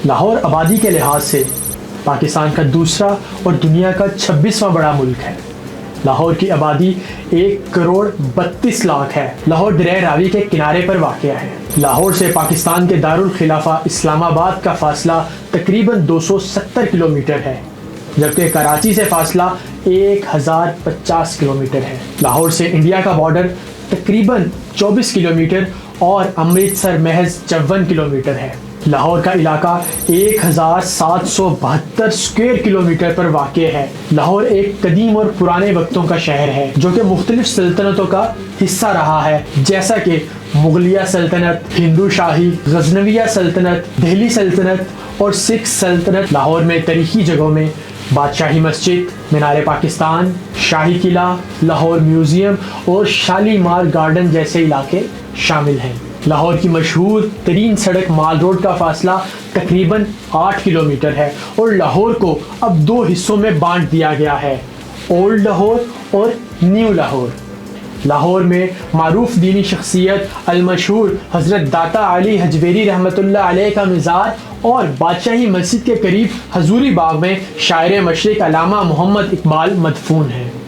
لاہور آبادی کے لحاظ سے پاکستان کا دوسرا اور دنیا کا 26واں بڑا ملک ہے۔ لاہور کی آبادی 1,32,00,000 ہے۔ لاہور دریائے راوی کے کنارے پر واقع ہے۔ لاہور سے پاکستان کے دارالخلافہ اسلام آباد کا فاصلہ تقریباً 270 کلومیٹر ہے، جبکہ کراچی سے فاصلہ 1050 کلومیٹر ہے۔ لاہور سے انڈیا کا بارڈر تقریباً 24 کلومیٹر اور امرتسر محض 54 کلومیٹر ہے۔ لاہور کا علاقہ 1772 اسکوائر کلومیٹر پر واقع ہے۔ لاہور ایک قدیم اور پرانے وقتوں کا شہر ہے جو کہ مختلف سلطنتوں کا حصہ رہا ہے، جیسا کہ مغلیہ سلطنت، ہندو شاہی، غزنویہ سلطنت، دہلی سلطنت اور سکھ سلطنت۔ لاہور میں تاریخی جگہوں میں بادشاہی مسجد، مینار پاکستان، شاہی قلعہ، لاہور میوزیم اور شالیمار گارڈن جیسے علاقے شامل ہیں۔ لاہور کی مشہور ترین سڑک مال روڈ کا فاصلہ تقریباً 8 کلومیٹر ہے اور لاہور کو اب 2 حصوں میں بانٹ دیا گیا ہے، اولڈ لاہور اور نیو لاہور۔ لاہور میں معروف دینی شخصیت المشہور حضرت داتا علی حجویری رحمۃ اللہ علیہ کا مزار اور بادشاہی مسجد کے قریب حضوری باغ میں شاعر مشرق علامہ محمد اقبال مدفون ہیں۔